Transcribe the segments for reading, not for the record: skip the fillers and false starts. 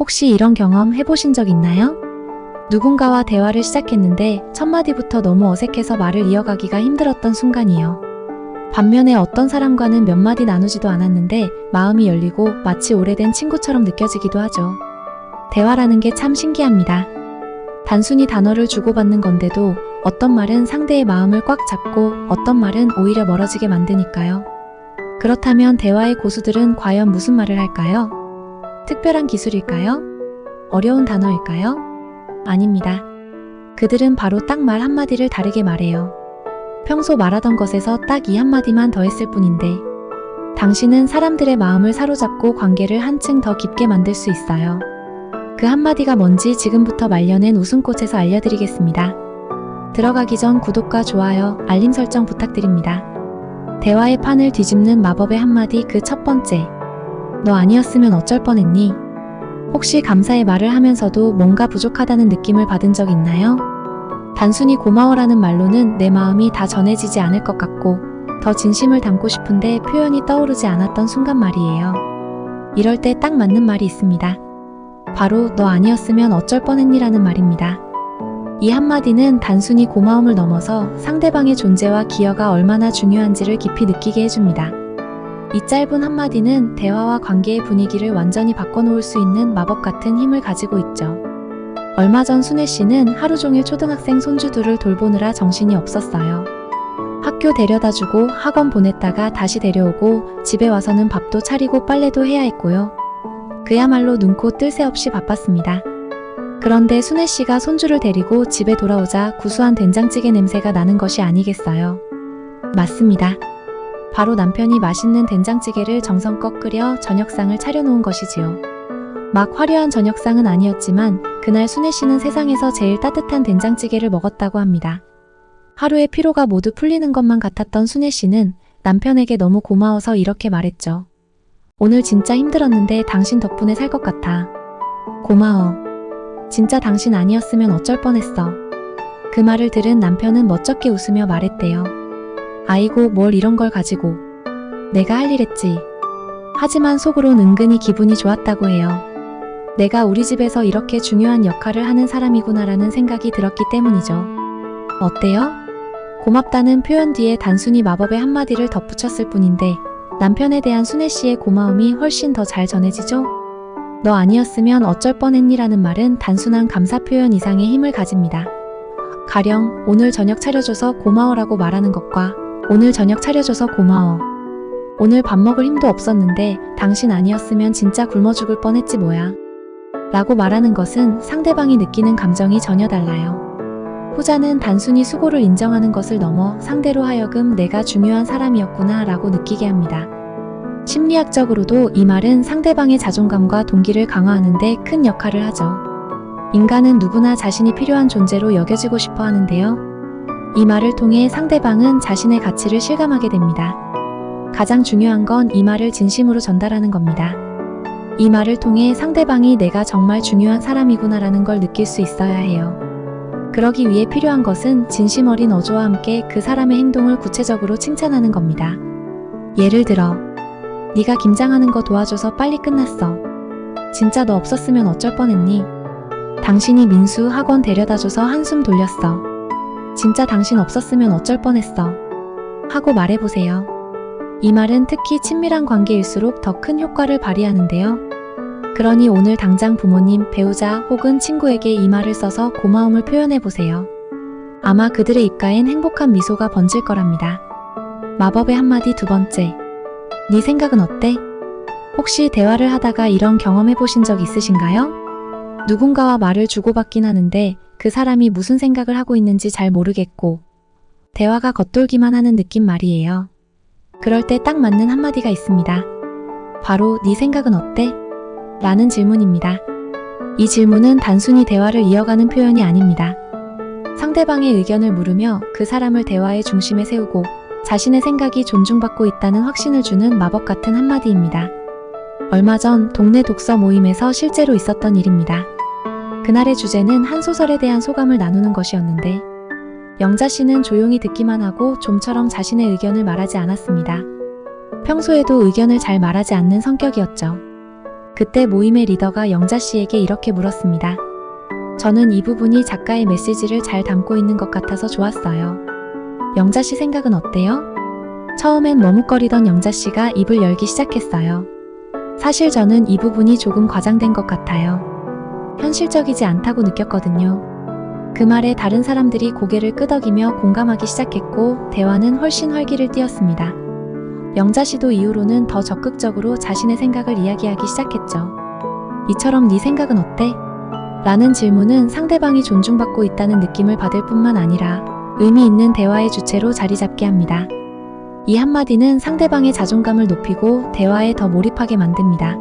혹시 이런 경험 해보신 적 있나요? 누군가와 대화를 시작했는데 첫 마디부터 너무 어색해서 말을 이어가기가 힘들었던 순간이요. 반면에 어떤 사람과는 몇 마디 나누지도 않았는데 마음이 열리고 마치 오래된 친구처럼 느껴지기도 하죠. 대화라는 게 참 신기합니다. 단순히 단어를 주고받는 건데도 어떤 말은 상대의 마음을 꽉 잡고 어떤 말은 오히려 멀어지게 만드니까요. 그렇다면 대화의 고수들은 과연 무슨 말을 할까요? 특별한 기술일까요? 어려운 단어일까요? 아닙니다. 그들은 바로 딱 말 한마디를 다르게 말해요. 평소 말하던 것에서 딱 이 한마디만 더했을 뿐인데 당신은 사람들의 마음을 사로잡고 관계를 한층 더 깊게 만들 수 있어요. 그 한마디가 뭔지 지금부터 말려낸 웃음꽃에서 알려드리겠습니다. 들어가기 전 구독과 좋아요, 알림 설정 부탁드립니다. 대화의 판을 뒤집는 마법의 한마디 그 첫 번째. 너 아니었으면 어쩔 뻔했니? 혹시 감사의 말을 하면서도 뭔가 부족하다는 느낌을 받은 적 있나요? 단순히 고마워라는 말로는 내 마음이 다 전해지지 않을 것 같고 더 진심을 담고 싶은데 표현이 떠오르지 않았던 순간 말이에요. 이럴 때 딱 맞는 말이 있습니다. 바로 너 아니었으면 어쩔 뻔했니라는 말입니다. 이 한마디는 단순히 고마움을 넘어서 상대방의 존재와 기여가 얼마나 중요한지를 깊이 느끼게 해줍니다. 이 짧은 한마디는 대화와 관계의 분위기를 완전히 바꿔놓을 수 있는 마법 같은 힘을 가지고 있죠. 얼마 전 순혜 씨는 하루 종일 초등학생 손주 둘을 돌보느라 정신이 없었어요. 학교 데려다주고 학원 보냈다가 다시 데려오고 집에 와서는 밥도 차리고 빨래도 해야 했고요. 그야말로 눈코 뜰 새 없이 바빴습니다. 그런데 순혜 씨가 손주를 데리고 집에 돌아오자 구수한 된장찌개 냄새가 나는 것이 아니겠어요? 맞습니다. 바로 남편이 맛있는 된장찌개를 정성껏 끓여 저녁상을 차려놓은 것이지요. 막 화려한 저녁상은 아니었지만 그날 순혜 씨는 세상에서 제일 따뜻한 된장찌개를 먹었다고 합니다. 하루의 피로가 모두 풀리는 것만 같았던 순혜 씨는 남편에게 너무 고마워서 이렇게 말했죠. 오늘 진짜 힘들었는데 당신 덕분에 살 것 같아. 고마워. 진짜 당신 아니었으면 어쩔 뻔했어. 그 말을 들은 남편은 멋쩍게 웃으며 말했대요. 아이고 뭘 이런 걸 가지고. 내가 할 일 했지. 하지만 속으론 은근히 기분이 좋았다고 해요. 내가 우리 집에서 이렇게 중요한 역할을 하는 사람이구나라는 생각이 들었기 때문이죠. 어때요? 고맙다는 표현 뒤에 단순히 마법의 한마디를 덧붙였을 뿐인데 남편에 대한 순혜 씨의 고마움이 훨씬 더 잘 전해지죠? 너 아니었으면 어쩔 뻔했니라는 말은 단순한 감사 표현 이상의 힘을 가집니다. 가령 오늘 저녁 차려줘서 고마워라고 말하는 것과 오늘 저녁 차려줘서 고마워. 오늘 밥 먹을 힘도 없었는데 당신 아니었으면 진짜 굶어 죽을 뻔했지 뭐야. 라고 말하는 것은 상대방이 느끼는 감정이 전혀 달라요. 후자는 단순히 수고를 인정하는 것을 넘어 상대로 하여금 내가 중요한 사람이었구나 라고 느끼게 합니다. 심리학적으로도 이 말은 상대방의 자존감과 동기를 강화하는 데 큰 역할을 하죠. 인간은 누구나 자신이 필요한 존재로 여겨지고 싶어 하는데요. 이 말을 통해 상대방은 자신의 가치를 실감하게 됩니다. 가장 중요한 건 이 말을 진심으로 전달하는 겁니다. 이 말을 통해 상대방이 내가 정말 중요한 사람이구나라는 걸 느낄 수 있어야 해요. 그러기 위해 필요한 것은 진심 어린 어조와 함께 그 사람의 행동을 구체적으로 칭찬하는 겁니다. 예를 들어 네가 김장하는 거 도와줘서 빨리 끝났어. 진짜 너 없었으면 어쩔 뻔했니? 당신이 민수 학원 데려다줘서 한숨 돌렸어. 진짜 당신 없었으면 어쩔 뻔했어. 하고 말해보세요. 이 말은 특히 친밀한 관계일수록 더 큰 효과를 발휘하는데요. 그러니 오늘 당장 부모님, 배우자 혹은 친구에게 이 말을 써서 고마움을 표현해보세요. 아마 그들의 입가엔 행복한 미소가 번질 거랍니다. 마법의 한마디 두 번째. 네 생각은 어때? 혹시 대화를 하다가 이런 경험해보신 적 있으신가요? 누군가와 말을 주고받긴 하는데 그 사람이 무슨 생각을 하고 있는지 잘 모르겠고 대화가 겉돌기만 하는 느낌 말이에요. 그럴 때 딱 맞는 한마디가 있습니다. 바로 네 생각은 어때? 라는 질문입니다. 이 질문은 단순히 대화를 이어가는 표현이 아닙니다. 상대방의 의견을 물으며 그 사람을 대화의 중심에 세우고 자신의 생각이 존중받고 있다는 확신을 주는 마법 같은 한마디입니다. 얼마 전 동네 독서 모임에서 실제로 있었던 일입니다. 그날의 주제는 한 소설에 대한 소감을 나누는 것이었는데 영자 씨는 조용히 듣기만 하고 좀처럼 자신의 의견을 말하지 않았습니다. 평소에도 의견을 잘 말하지 않는 성격이었죠. 그때 모임의 리더가 영자 씨에게 이렇게 물었습니다. 저는 이 부분이 작가의 메시지를 잘 담고 있는 것 같아서 좋았어요. 영자 씨 생각은 어때요? 처음엔 머뭇거리던 영자 씨가 입을 열기 시작했어요. 사실 저는 이 부분이 조금 과장된 것 같아요. 현실적이지 않다고 느꼈거든요. 그 말에 다른 사람들이 고개를 끄덕이며 공감하기 시작했고 대화는 훨씬 활기를 띠었습니다. 영자 씨도 이후로는 더 적극적으로 자신의 생각을 이야기하기 시작했죠. 이처럼 네 생각은 어때? 라는 질문은 상대방이 존중받고 있다는 느낌을 받을 뿐만 아니라 의미 있는 대화의 주체로 자리 잡게 합니다. 이 한마디는 상대방의 자존감을 높이고 대화에 더 몰입하게 만듭니다.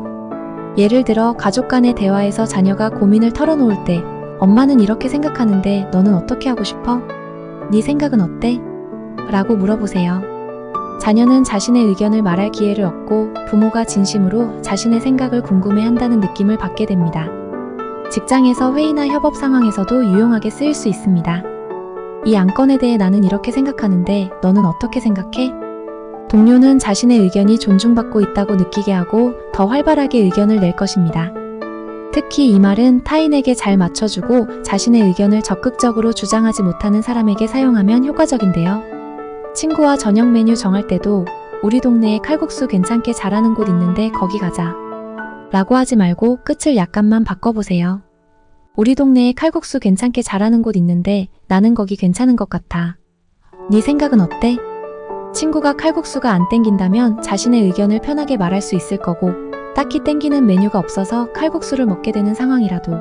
예를 들어 가족 간의 대화에서 자녀가 고민을 털어놓을 때 엄마는 이렇게 생각하는데 너는 어떻게 하고 싶어? 네 생각은 어때? 라고 물어보세요. 자녀는 자신의 의견을 말할 기회를 얻고 부모가 진심으로 자신의 생각을 궁금해한다는 느낌을 받게 됩니다. 직장에서 회의나 협업 상황에서도 유용하게 쓰일 수 있습니다. 이 안건에 대해 나는 이렇게 생각하는데 너는 어떻게 생각해? 동료는 자신의 의견이 존중받고 있다고 느끼게 하고 더 활발하게 의견을 낼 것입니다. 특히 이 말은 타인에게 잘 맞춰주고 자신의 의견을 적극적으로 주장하지 못하는 사람에게 사용하면 효과적인데요. 친구와 저녁 메뉴 정할 때도 우리 동네에 칼국수 괜찮게 잘하는 곳 있는데 거기 가자. 라고 하지 말고 끝을 약간만 바꿔보세요. 우리 동네에 칼국수 괜찮게 잘하는 곳 있는데 나는 거기 괜찮은 것 같아. 네 생각은 어때? 친구가 칼국수가 안 땡긴다면 자신의 의견을 편하게 말할 수 있을 거고 딱히 땡기는 메뉴가 없어서 칼국수를 먹게 되는 상황이라도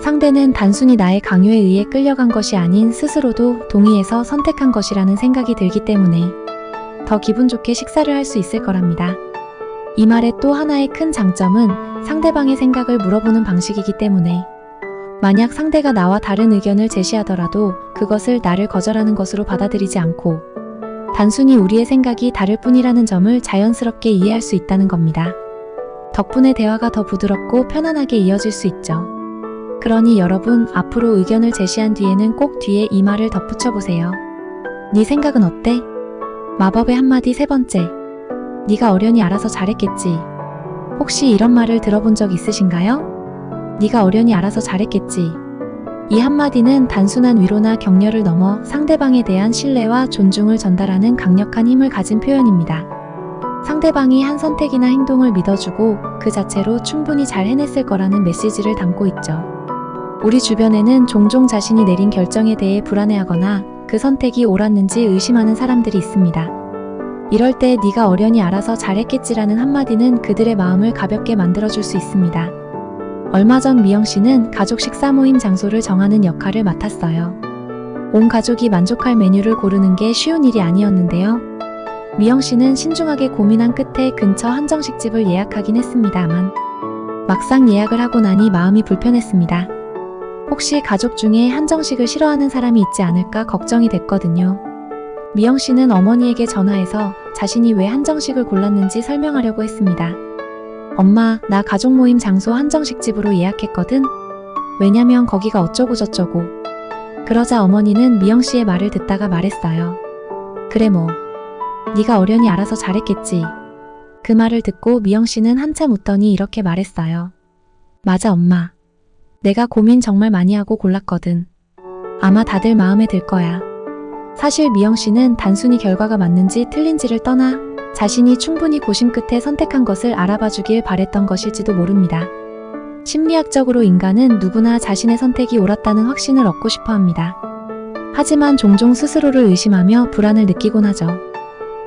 상대는 단순히 나의 강요에 의해 끌려간 것이 아닌 스스로도 동의해서 선택한 것이라는 생각이 들기 때문에 더 기분 좋게 식사를 할 수 있을 거랍니다. 이 말의 또 하나의 큰 장점은 상대방의 생각을 물어보는 방식이기 때문에 만약 상대가 나와 다른 의견을 제시하더라도 그것을 나를 거절하는 것으로 받아들이지 않고 단순히 우리의 생각이 다를 뿐이라는 점을 자연스럽게 이해할 수 있다는 겁니다. 덕분에 대화가 더 부드럽고 편안하게 이어질 수 있죠. 그러니 여러분 앞으로 의견을 제시한 뒤에는 꼭 뒤에 이 말을 덧붙여 보세요. 네 생각은 어때? 마법의 한마디 세 번째. 네가 어련히 알아서 잘했겠지. 혹시 이런 말을 들어본 적 있으신가요? 네가 어련히 알아서 잘했겠지. 이 한마디는 단순한 위로나 격려를 넘어 상대방에 대한 신뢰와 존중을 전달하는 강력한 힘을 가진 표현입니다. 상대방이 한 선택이나 행동을 믿어주고 그 자체로 충분히 잘 해냈을 거라는 메시지를 담고 있죠. 우리 주변에는 종종 자신이 내린 결정에 대해 불안해하거나 그 선택이 옳았는지 의심하는 사람들이 있습니다. 이럴 때 네가 어련히 알아서 잘했겠지라는 한마디는 그들의 마음을 가볍게 만들어줄 수 있습니다. 얼마 전 미영 씨는 가족 식사 모임 장소를 정하는 역할을 맡았어요. 온 가족이 만족할 메뉴를 고르는 게 쉬운 일이 아니었는데요. 미영 씨는 신중하게 고민한 끝에 근처 한정식집을 예약하긴 했습니다만 막상 예약을 하고 나니 마음이 불편했습니다. 혹시 가족 중에 한정식을 싫어하는 사람이 있지 않을까 걱정이 됐거든요. 미영 씨는 어머니에게 전화해서 자신이 왜 한정식을 골랐는지 설명하려고 했습니다. 엄마, 나 가족 모임 장소 한정식집으로 예약했거든? 왜냐면 거기가 어쩌고저쩌고. 그러자 어머니는 미영 씨의 말을 듣다가 말했어요. 그래 뭐. 네가 어련히 알아서 잘했겠지. 그 말을 듣고 미영 씨는 한참 웃더니 이렇게 말했어요. 맞아 엄마. 내가 고민 정말 많이 하고 골랐거든. 아마 다들 마음에 들 거야. 사실 미영 씨는 단순히 결과가 맞는지 틀린지를 떠나 자신이 충분히 고심 끝에 선택한 것을 알아봐 주길 바랬던 것일지도 모릅니다. 심리학적으로 인간은 누구나 자신의 선택이 옳았다는 확신을 얻고 싶어 합니다. 하지만 종종 스스로를 의심하며 불안을 느끼곤 하죠.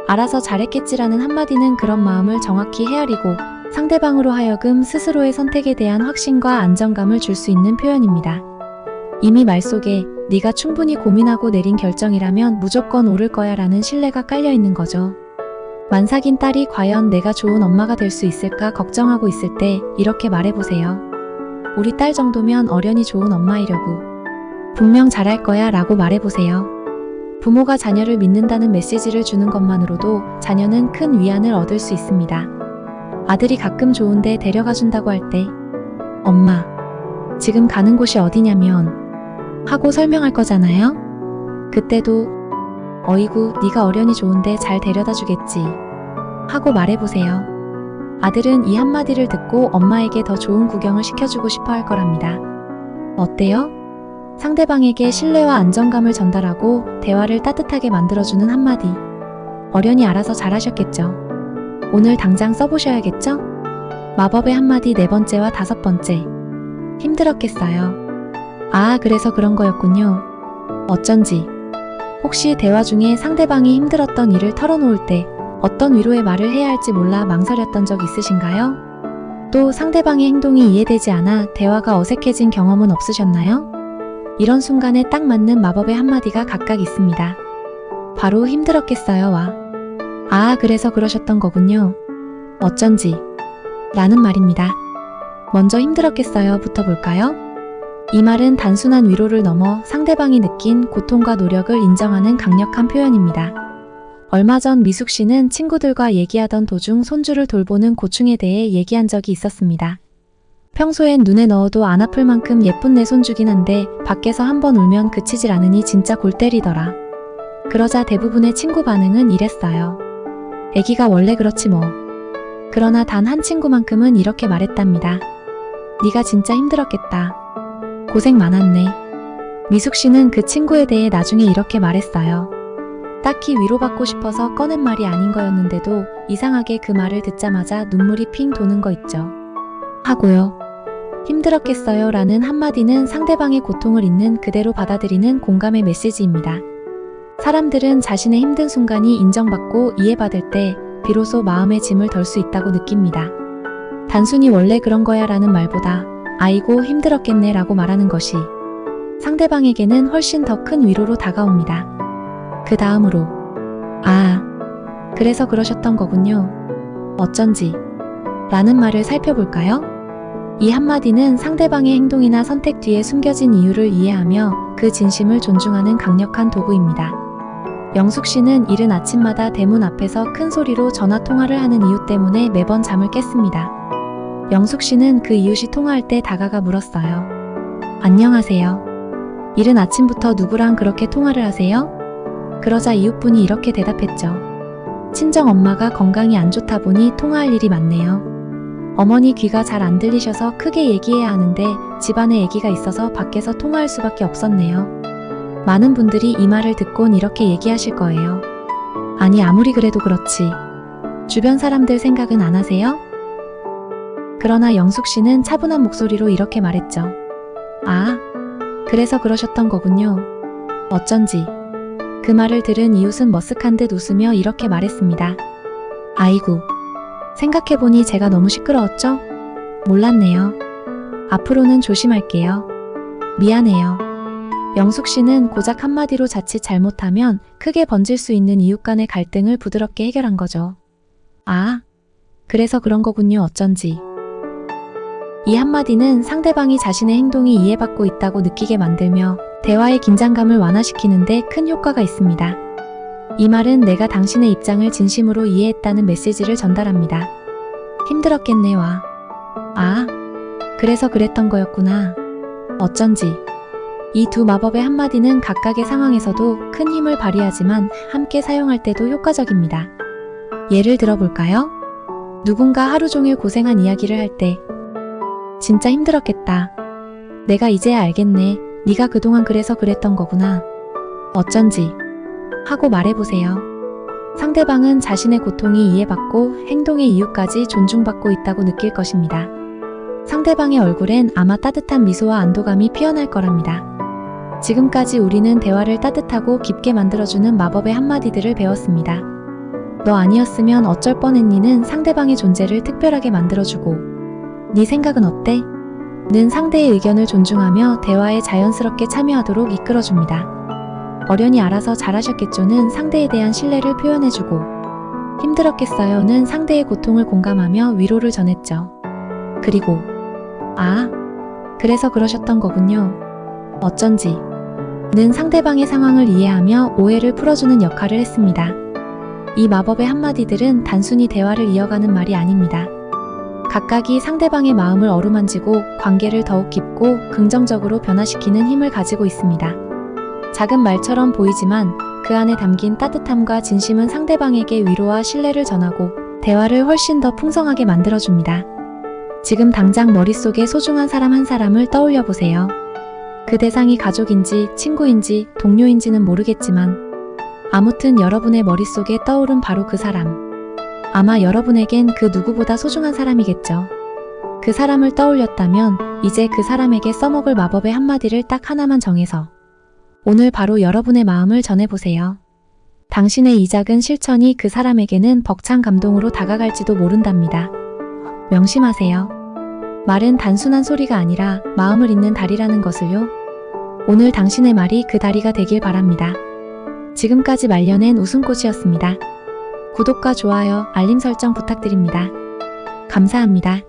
알아서 잘했겠지라는 한마디는 그런 마음을 정확히 헤아리고 상대방으로 하여금 스스로의 선택에 대한 확신과 안정감을 줄 수 있는 표현입니다. 이미 말 속에 네가 충분히 고민하고 내린 결정이라면 무조건 옳을 거야 라는 신뢰가 깔려 있는 거죠. 만삭인 딸이 과연 내가 좋은 엄마가 될 수 있을까 걱정하고 있을 때 이렇게 말해보세요. 우리 딸 정도면 어련히 좋은 엄마이려고. 분명 잘할 거야 라고 말해보세요. 부모가 자녀를 믿는다는 메시지를 주는 것만으로도 자녀는 큰 위안을 얻을 수 있습니다. 아들이 가끔 좋은데 데려가 준다고 할 때 엄마, 지금 가는 곳이 어디냐면 하고 설명할 거잖아요? 그때도 어이구 네가 어련히 좋은데 잘 데려다 주겠지 하고 말해보세요. 아들은 이 한마디를 듣고 엄마에게 더 좋은 구경을 시켜주고 싶어 할 거랍니다. 어때요? 상대방에게 신뢰와 안정감을 전달하고 대화를 따뜻하게 만들어주는 한마디. 어련히 알아서 잘하셨겠죠? 오늘 당장 써보셔야겠죠? 마법의 한마디 4번째와 5번째. 힘들었겠어요. 아, 그래서 그런 거였군요. 어쩐지. 혹시 대화 중에 상대방이 힘들었던 일을 털어놓을 때 어떤 위로의 말을 해야 할지 몰라 망설였던 적 있으신가요? 또 상대방의 행동이 이해되지 않아 대화가 어색해진 경험은 없으셨나요? 이런 순간에 딱 맞는 마법의 한마디가 각각 있습니다. 바로 힘들었겠어요와 아, 그래서 그러셨던 거군요. 어쩐지 라는 말입니다. 먼저 힘들었겠어요부터 볼까요? 이 말은 단순한 위로를 넘어 상대방이 느낀 고통과 노력을 인정하는 강력한 표현입니다. 얼마 전 미숙 씨는 친구들과 얘기하던 도중 손주를 돌보는 고충에 대해 얘기한 적이 있었습니다. 평소엔 눈에 넣어도 안 아플 만큼 예쁜 내 손주긴 한데 밖에서 한번 울면 그치질 않으니 진짜 골 때리더라. 그러자 대부분의 친구 반응은 이랬어요. 애기가 원래 그렇지 뭐. 그러나 단 한 친구만큼은 이렇게 말했답니다. 네가 진짜 힘들었겠다. 고생 많았네. 미숙 씨는 그 친구에 대해 나중에 이렇게 말했어요. 딱히 위로받고 싶어서 꺼낸 말이 아닌 거였는데도 이상하게 그 말을 듣자마자 눈물이 핑 도는 거 있죠. 하고요. 힘들었겠어요 라는 한마디는 상대방의 고통을 있는 그대로 받아들이는 공감의 메시지입니다. 사람들은 자신의 힘든 순간이 인정받고 이해받을 때 비로소 마음의 짐을 덜 수 있다고 느낍니다. 단순히 원래 그런 거야 라는 말보다 아이고 힘들었겠네 라고 말하는 것이 상대방에게는 훨씬 더 큰 위로로 다가옵니다. 그 다음으로 아, 그래서 그러셨던 거군요. 어쩐지 라는 말을 살펴볼까요? 이 한마디는 상대방의 행동이나 선택 뒤에 숨겨진 이유를 이해하며 그 진심을 존중하는 강력한 도구입니다. 영숙 씨는 이른 아침마다 대문 앞에서 큰 소리로 전화 통화를 하는 이유 때문에 매번 잠을 깼습니다. 영숙 씨는 그 이웃이 통화할 때 다가가 물었어요. 안녕하세요. 이른 아침부터 누구랑 그렇게 통화를 하세요? 그러자 이웃분이 이렇게 대답했죠. 친정 엄마가 건강이 안 좋다 보니 통화할 일이 많네요. 어머니 귀가 잘 안 들리셔서 크게 얘기해야 하는데 집안에 아기가 있어서 밖에서 통화할 수밖에 없었네요. 많은 분들이 이 말을 듣곤 이렇게 얘기하실 거예요. 아니 아무리 그래도 그렇지. 주변 사람들 생각은 안 하세요? 그러나 영숙 씨는 차분한 목소리로 이렇게 말했죠. 아, 그래서 그러셨던 거군요. 어쩐지. 그 말을 들은 이웃은 머쓱한 듯 웃으며 이렇게 말했습니다. 아이고, 생각해보니 제가 너무 시끄러웠죠? 몰랐네요. 앞으로는 조심할게요. 미안해요. 영숙 씨는 고작 한마디로 자칫 잘못하면 크게 번질 수 있는 이웃 간의 갈등을 부드럽게 해결한 거죠. 아, 그래서 그런 거군요. 어쩐지. 이 한마디는 상대방이 자신의 행동이 이해받고 있다고 느끼게 만들며 대화의 긴장감을 완화시키는데 큰 효과가 있습니다. 이 말은 내가 당신의 입장을 진심으로 이해했다는 메시지를 전달합니다. 힘들었겠네와. 아, 그래서 그랬던 거였구나. 어쩐지. 이 두 마법의 한마디는 각각의 상황에서도 큰 힘을 발휘하지만 함께 사용할 때도 효과적입니다. 예를 들어볼까요? 누군가 하루 종일 고생한 이야기를 할 때 진짜 힘들었겠다. 내가 이제야 알겠네. 네가 그동안 그래서 그랬던 거구나. 어쩐지. 하고 말해보세요. 상대방은 자신의 고통이 이해받고 행동의 이유까지 존중받고 있다고 느낄 것입니다. 상대방의 얼굴엔 아마 따뜻한 미소와 안도감이 피어날 거랍니다. 지금까지 우리는 대화를 따뜻하고 깊게 만들어주는 마법의 한마디들을 배웠습니다. 너 아니었으면 어쩔 뻔했니는 상대방의 존재를 특별하게 만들어주고 네 생각은 어때? 는 상대의 의견을 존중하며 대화에 자연스럽게 참여하도록 이끌어줍니다. 어련히 알아서 잘하셨겠죠는 상대에 대한 신뢰를 표현해주고 힘들었겠어요는 상대의 고통을 공감하며 위로를 전했죠. 그리고 아, 그래서 그러셨던 거군요. 어쩐지. 는 상대방의 상황을 이해하며 오해를 풀어주는 역할을 했습니다. 이 마법의 한마디들은 단순히 대화를 이어가는 말이 아닙니다. 각각이 상대방의 마음을 어루만지고 관계를 더욱 깊고 긍정적으로 변화시키는 힘을 가지고 있습니다. 작은 말처럼 보이지만 그 안에 담긴 따뜻함과 진심은 상대방에게 위로와 신뢰를 전하고 대화를 훨씬 더 풍성하게 만들어줍니다. 지금 당장 머릿속에 소중한 사람 한 사람을 떠올려 보세요. 그 대상이 가족인지 친구인지 동료인지는 모르겠지만 아무튼 여러분의 머릿속에 떠오른 바로 그 사람. 아마 여러분에겐 그 누구보다 소중한 사람이겠죠. 그 사람을 떠올렸다면 이제 그 사람에게 써먹을 마법의 한마디를 딱 하나만 정해서 오늘 바로 여러분의 마음을 전해보세요. 당신의 이 작은 실천이 그 사람에게는 벅찬 감동으로 다가갈지도 모른답니다. 명심하세요. 말은 단순한 소리가 아니라 마음을 잇는 다리라는 것을요. 오늘 당신의 말이 그 다리가 되길 바랍니다. 지금까지 말려낸 웃음꽃이었습니다. 구독과 좋아요, 알림 설정 부탁드립니다. 감사합니다.